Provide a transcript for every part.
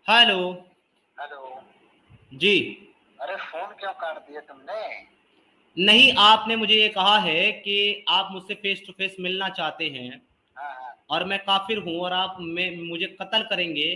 Hello. Hello. जी। अरे phone क्यों काट दिया तुमने? नहीं, आपने मुझे ये कहा है कि आप मुझसे फेस टू फेस मिलना चाहते हैं हाँ हाँ। और मैं काफिर हूं और आप मुझे कत्ल करेंगे।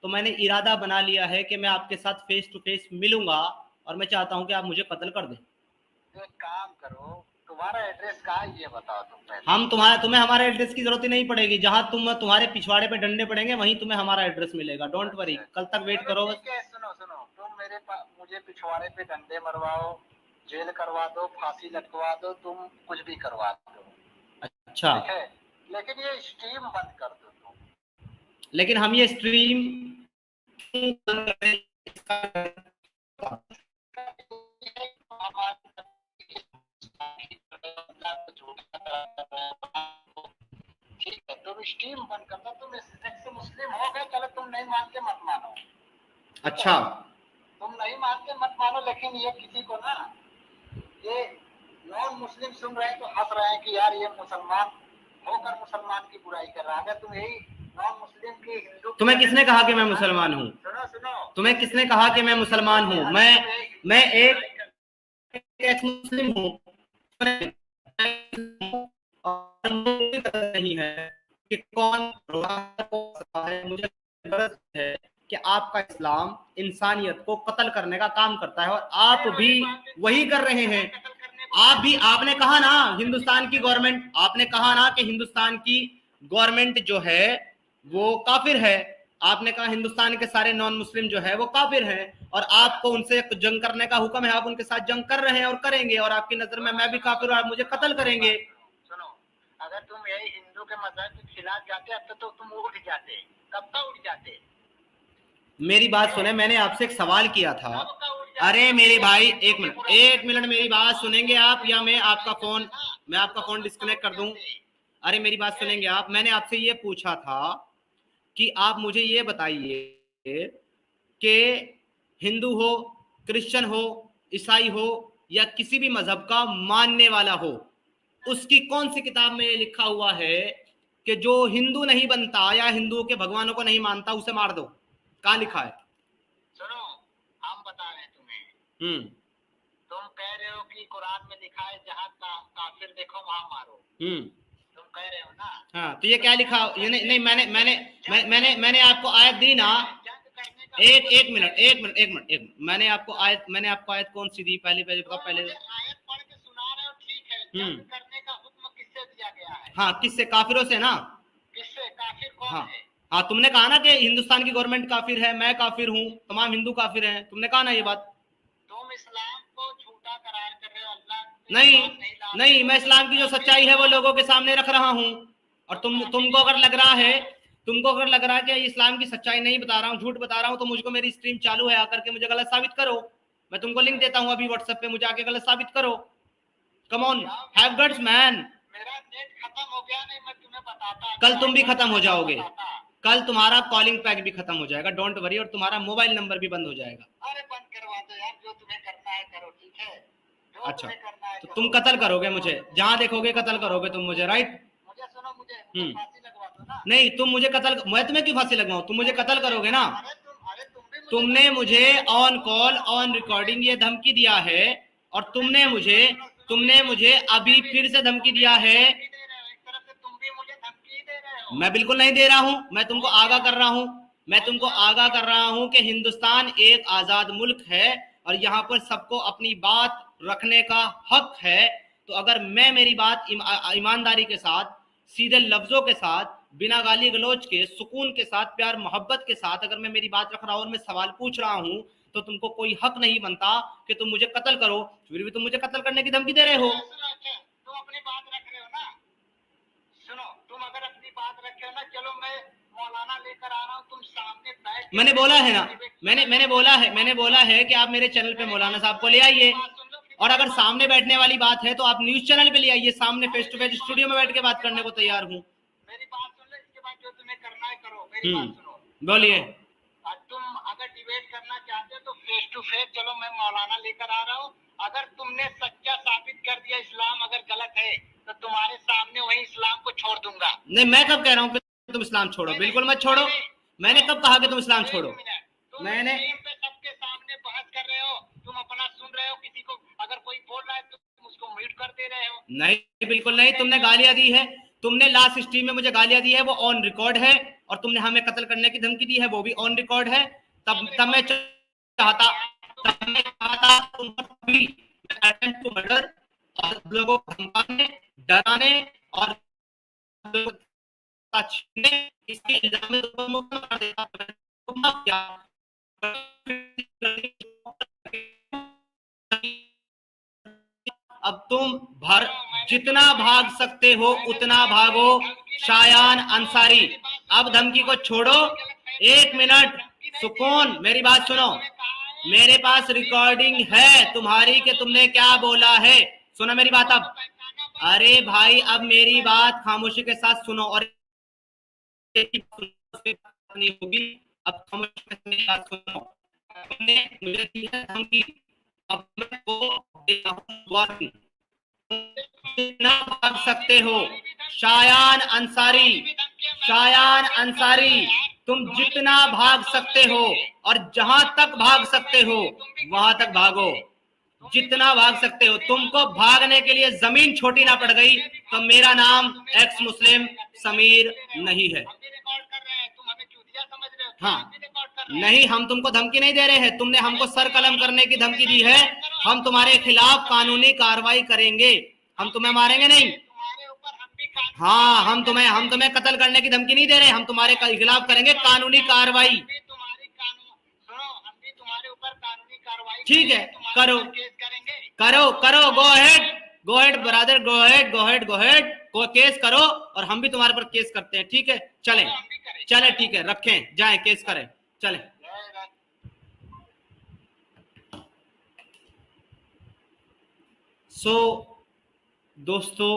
तो मैंने इरादा बना लिया है कि मैं आपके साथ फेस टू फेस मिलूंगा और मैं चाहता हूं कि आप मुझे कत्ल कर दें। तो एक काम करो, तुम्हारा एड्रेस कहाँ है ये बताओ तुम पहले। तुम्हें हमारे एड्रेस की जरूरत ही नहीं पड़ेगी। जहां तुम्हारे पिछवाड़े पे डंडे पड़ेंगे वहीं तुम्हें हमारा एड्रेस मिलेगा। डोंट वरी, अच्छा कल तक अच्छा, वेट चलो करो बस। ठीक है। सुनो सुनो, तुम मेरे पास मुझे पिछवाड़े पे डंडे मरवाओ, जेल करवा दो, फांसी लटकवा दो, तुम कुछ भी करवा दो, अच्छा। ठीक है। लेकिन ये स्ट्रीम बंद कर दो तुम। लेकिन हम ये स्ट्रीम बंद करें इसका ठीक है, तुम स्ट्रीम बंद कर दो। तुम इससे मुस्लिम हो गए, चलो तुम नहीं मानते मत मानो, ठीक है। अच्छा। तुम नहीं मानते मत मानो, लेकिन ये किसी को ना, ये नॉन मुस्लिम सुन रहे हैं तो हंस रहे हैं कि यार ये मुसलमान होकर मुसलमान की बुराई कर रहा है। अगर तुम यही नॉन मुस्लिम की हिंदू की, तुम्हें किसने कहा कि मैं मुसलमान हूँ? सुनो सुनो, तुम्हें किसने कहा कि मैं मुसलमान हूँ? मैं एक एक्स मुस्लिम हूँ और मुझे पता नहीं है कि कौन है। मुझे गलत है कि आपका इस्लाम इंसानियत को कत्ल करने का काम करता है और आप भी वही कर रहे हैं। आपने कहा ना हिंदुस्तान की गवर्नमेंट, आपने कहा ना कि हिंदुस्तान की गवर्नमेंट जो है वो काफिर है। आपने कहा हिंदुस्तान के सारे नॉन मुस्लिम जो है वो काफिर हैं और आपको उनसे जंग करने का हुक्म है। आप उनके साथ जंग कर रहे हैं और करेंगे और आपकी नजर में मैं भी काफिर हूं, आप मुझे कत्ल करेंगे। सुनो, अगर तुम यही हिंदू के मजहब के खिलाफ जाते अब तो तुम उठ जाते। कब तक उठ जाते? मेरी बात सुने, मैंने आपसे एक सवाल किया था। अरे मेरे भाई, एक मिनट मेरी बात सुनेंगे आप या मैं आपका फोन डिस्कनेक्ट कर दूं? अरे मेरी बात सुनेंगे आप? मैंने आपसे ये पूछा था कि आप मुझे ये बताइए कि हिंदू हो, क्रिश्चियन हो, ईसाई हो या किसी भी मजहब का मानने वाला हो, उसकी कौन सी किताब में ये लिखा हुआ है कि जो हिंदू नहीं बनता या हिंदुओं के भगवानों को नहीं मानता उसे मार दो? कहाँ लिखा है? सुनो, हम बता रहे हैं तुम्हें। तुम कह रहे हो कि कुरान में लिखा है जहाँ काफिर देखो वहां मारो। तुम कह रहे हो ना? हाँ, तो ये क्या लिखा? ये नहीं, मैंने आपको आयत दी ना। एक मिनट। मैंने आपको आयत कौन सी दी? पहले आयत पढ़ के सुना रहे हो, ठीक है। जंग करने का हुक्म किससे दिया गया है? हाँ, किससे? काफिरों से ना। किससे? काफिर कौन हाँ है? हाँ, तुमने कहा ना कि हिंदुस्तान की गवर्नमेंट काफिर है, मैं काफिर हूँ, तमाम हिंदू काफिर हैं। तुमने कहा ना ये बात। तुम इस्लाम को झूठा करार कर रहे हो, अल्लाह नहीं, मैं इस्लाम की जो सच्चाई है वो लोगों के सामने रख रहा हूँ। और तुमको अगर लग रहा है कि इस्लाम की सच्चाई नहीं बता रहा हूँ, झूठ बता रहा हूँ, तो मुझको मेरी स्ट्रीम चालू है, आकर के मुझे गलत साबित करो। मैं तुमको लिंक देता हूँ अभी व्हाट्सएप पे, मुझे आके गलत साबित करो। Come on, have guts man. मेरा नेट खत्म हो गया, नहीं मैं तुम्हें बताता। कल तुम भी खत्म हो जाओगे, कल तुम्हारा कॉलिंग पैक भी खत्म हो जाएगा, डोंट वरी, और तुम्हारा मोबाइल नंबर भी बंद हो जाएगा। अरे बंद करवा दो यार, जो तुम्हें करना है करो, ठीक है। अच्छा, तो तुम कत्ल करोगे मुझे, जहां देखोगे कत्ल करोगे तुम मुझे, राइट? मुझे सुनो, मुझे फांसी लगवा दो ना। नहीं, तुम मुझे कत्ल, मैं तुम्हें क्यों फांसी लगवाऊं? तुम मुझे कत्ल करोगे ना। तुमने मुझे ऑन कॉल ऑन रिकॉर्डिंग ये धमकी दिया है और तुमने मुझे अभी फिर से धमकी दिया है। मैं बिल्कुल नहीं दे रहा हूं, मैं तुमको आगाह कर रहा हूं कि हिंदुस्तान एक आजाद मुल्क है और यहाँ पर सबको अपनी बात रखने का हक है। तो अगर मैं मेरी बात ईमानदारी के साथ, सीधे लफ्जों के साथ, बिना गाली गलौज के, सुकून के साथ, प्यार मोहब्बत के साथ अगर मैं मेरी बात रख रहा हूं और मैं सवाल पूछ रहा हूं, तो तुमको कोई हक नहीं बनता कि तुम मुझे कत्ल करो। फिर भी तुम मुझे कत्ल करने की धमकी दे रहे हो। तुम अपनी बात रख रहे हो ना? सुनो, तुम अगर अपनी बात रखे हो ना, चलो मैं मौलाना लेकर आ रहा हूँ, तुम सामने बैठ। मैंने बोला है ना, मैंने बोला है कि आप मेरे चैनल पे मौलाना साहब को ले आइए, और अगर सामने बैठने वाली बात है तो आप न्यूज चैनल पे ले आइए, सामने फेस टू फेस स्टूडियो में बैठ के बात करने को तैयार हूँ। मेरी बात सुन लो, इसके बाद जो तुम्हें करना है करो। मेरी बात सुनो, बोलिए। तुम अगर डिबेट करना चाहते हो तो फेस टू फेस चलो, मैं मौलाना लेकर आ रहा हूँ। अगर तुमने सच्चा साबित कर दिया इस्लाम अगर गलत है, तो तुम्हारे सामने वही इस्लाम को छोड़ दूंगा। नहीं, मैं कब कह रहा हूँ कि तुम इस्लाम छोड़ो? बिल्कुल मत छोड़ो। मैंने कब कहा कि तुम इस्लाम छोड़ो? मैंने स्ट्रीम पे सबके सामने बहस कर रहे हो, तुम अपना सुन रहे हो, किसी को अगर कोई बोल रहा है तो तुम उसको म्यूट कर दे रहे हो। नहीं, बिल्कुल नहीं, तुमने गालियां दी है, तुमने लास्ट स्ट्रीम में मुझे गालियां दी है, वो ऑन रिकॉर्ड है, और तुमने हमें कत्ल करने की धमकी दी है, वो भी ऑन रिकॉर्ड है। तब मैं चाहता तुमको अटेम्प्ट टू मर्डर और लोगों को धमकाने, डराने और इसके इल्जाम में तुमको कर देता, तुम क्या अब तुम जितना भाग सकते हो उतना भागो। शायान अंसारी, अब धमकी को छोड़ो। 1 मिनट सुकून, मेरी बात सुनो, मेरे पास रिकॉर्डिंग है तुम्हारी कि तुमने क्या बोला है। सुनो मेरी बात अब। अरे भाई, अब मेरी बात खामोशी के साथ सुनो, और नहीं होगी। अब खामोशी के साथ मेरी बात सुनो। तुमने मुझे दी है धमकी, अब मैं को जितना भाग सकते हो। शायान अंसारी, शायान अंसारी, तुम जितना भाग सकते हो और जहां तक भाग सकते हो वहां तक भागो, जितना भाग सकते हो। तुमको भागने के लिए जमीन छोटी ना पड़ गई तो मेरा नाम एक्स मुस्लिम समीर नहीं है। हाँ, नहीं, हम तुमको धमकी नहीं दे रहे हैं, तुमने हमको सर कलम करने की धमकी दी है। हम तुम्हारे खिलाफ कानूनी कार्रवाई करेंगे, हम तुम्हें मारेंगे नहीं। हाँ, हम तुम्हें कत्ल करने की धमकी नहीं दे रहे, हम तुम्हारे खिलाफ करेंगे कानूनी कार्रवाई। ठीक है, करो करो करो, go ahead brother, go ahead, को केस करो, और हम भी तुम्हारे पर केस करते हैं। ठीक है, चले ठीक है, रखें, जाए केस करें, चले। दोस्तों,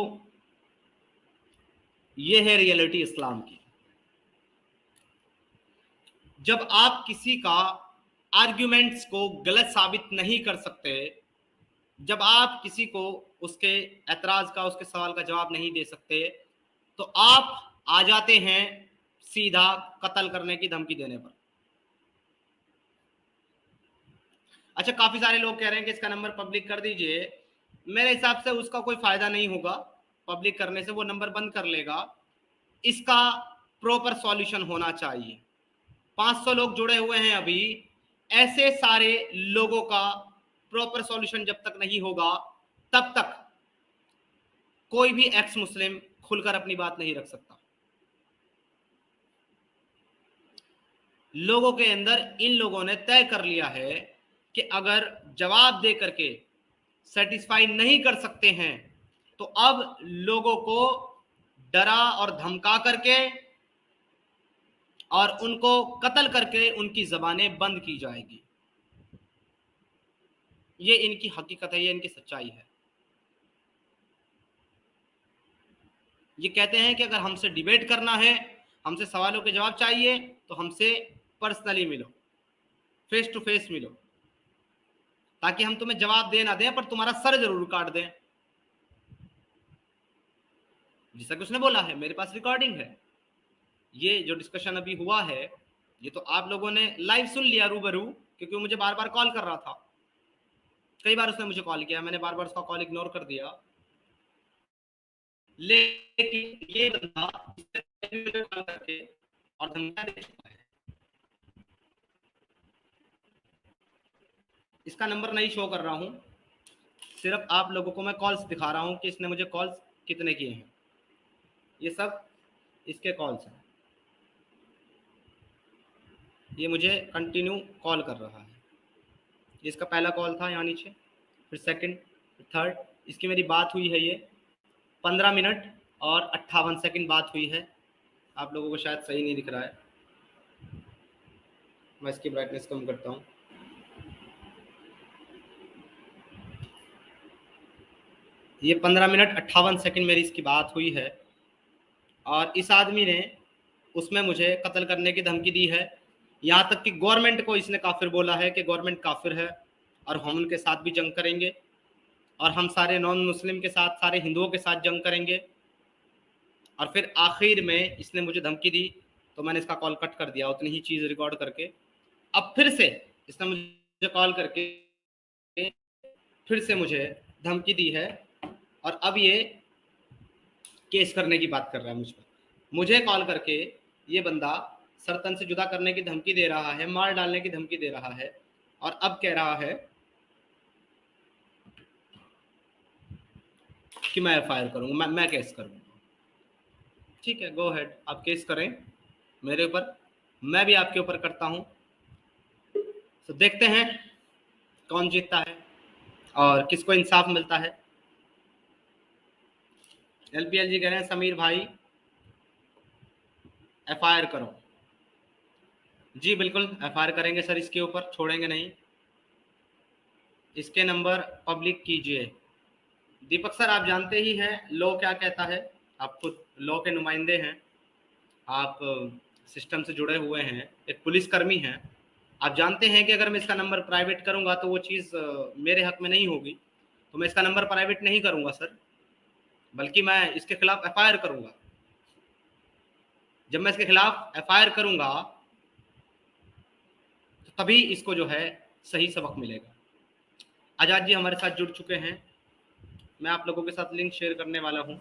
ये है रियलिटी इस्लाम की। जब आप किसी का आर्ग्यूमेंट्स को गलत साबित नहीं कर सकते, जब आप किसी को उसके एतराज का, उसके सवाल का जवाब नहीं दे सकते, तो आप आ जाते हैं सीधा कत्ल करने की धमकी देने पर। अच्छा, काफी सारे लोग कह रहे हैं कि इसका नंबर पब्लिक कर दीजिए। मेरे हिसाब से उसका कोई फायदा नहीं होगा, पब्लिक करने से वो नंबर बंद कर लेगा। इसका प्रॉपर सॉल्यूशन होना चाहिए। 500 लोग जुड़े हुए हैं अभी, ऐसे सारे लोगों का प्रॉपर सॉल्यूशन जब तक नहीं होगा तब तक कोई भी एक्स मुस्लिम खुलकर अपनी बात नहीं रख सकता। लोगों के अंदर इन लोगों ने तय कर लिया है कि अगर जवाब दे करके सेटिस्फाई नहीं कर सकते हैं तो अब लोगों को डरा और धमका करके और उनको कत्ल करके उनकी जबानें बंद की जाएगी। ये इनकी हकीकत है, ये इनकी सच्चाई है। ये कहते हैं कि अगर हमसे डिबेट करना है, हमसे सवालों के जवाब चाहिए, तो हमसे पर्सनली मिलो, फेस टू फेस मिलो, ताकि हम तुम्हें जवाब दे ना दें पर तुम्हारा सर जरूर काट दें। जैसा कि उसने बोला है, मेरे पास रिकॉर्डिंग है। ये जो डिस्कशन अभी हुआ है, ये तो आप लोगों ने लाइव सुन लिया रूबरू, क्योंकि वो मुझे बार बार कॉल कर रहा था। कई बार उसने मुझे कॉल किया, मैंने बार बार उसका कॉल इग्नोर कर दिया। लेकिन ये बंदा कॉल करके और धमकियां दे चुका है। इसका नंबर नहीं शो कर रहा हूं, सिर्फ आप लोगों को मैं कॉल्स दिखा रहा हूं कि इसने मुझे कॉल्स कितने किए हैं। ये सब इसके कॉल्स हैं। ये मुझे कंटिन्यू कॉल कर रहा है। इसका पहला कॉल था यहाँ नीचे, फिर सेकंड, फिर थर्ड। इसकी मेरी बात हुई है, ये 15 मिनट और 58 सेकंड बात हुई है। आप लोगों को शायद सही नहीं दिख रहा है, मैं इसकी ब्राइटनेस कम करता हूँ। ये 15 मिनट 58 सेकंड मेरी इसकी बात हुई है, और इस आदमी ने उसमें मुझे कत्ल करने की धमकी दी है। यहाँ तक कि गवर्नमेंट को इसने काफिर बोला है कि गवर्नमेंट काफिर है और हम उनके साथ भी जंग करेंगे, और हम सारे नॉन मुस्लिम के साथ, सारे हिंदुओं के साथ जंग करेंगे। और फिर आखिर में इसने मुझे धमकी दी, तो मैंने इसका कॉल कट कर दिया उतनी ही चीज़ रिकॉर्ड करके। अब फिर से इसने मुझे कॉल करके फिर से मुझे धमकी दी है और अब ये केस करने की बात कर रहा है मुझ पर। मुझे कॉल करके ये बंदा सरतन से जुदा करने की धमकी दे रहा है, मार डालने की धमकी दे रहा है और अब कह रहा है कि मैं एफआईआर करूंगा, मैं केस करूंगा। ठीक है, गो हेड, आप केस करें मेरे ऊपर, मैं भी आपके ऊपर करता हूं। तो देखते हैं कौन जीतता है और किसको इंसाफ मिलता है। एलपीएल जी कह रहे हैं समीर भाई एफआईआर करो। जी बिल्कुल एफआईआर करेंगे सर, इसके ऊपर छोड़ेंगे नहीं। इसके नंबर पब्लिक कीजिए। दीपक सर आप जानते ही हैं लॉ क्या कहता है, आप खुद लॉ के नुमाइंदे हैं, आप सिस्टम से जुड़े हुए हैं, एक पुलिसकर्मी हैं। आप जानते हैं कि अगर मैं इसका नंबर प्राइवेट करूंगा तो वो चीज़ मेरे हक में नहीं होगी, तो मैं इसका नंबर प्राइवेट नहीं करूंगा सर, बल्कि मैं इसके खिलाफ एफआईआर करूंगा। जब मैं इसके खिलाफ एफआईआर करूंगा तो तभी इसको जो है सही सबक मिलेगा। आजाद जी हमारे साथ जुड़ चुके हैं, मैं आप लोगों के साथ लिंक शेयर करने वाला हूं।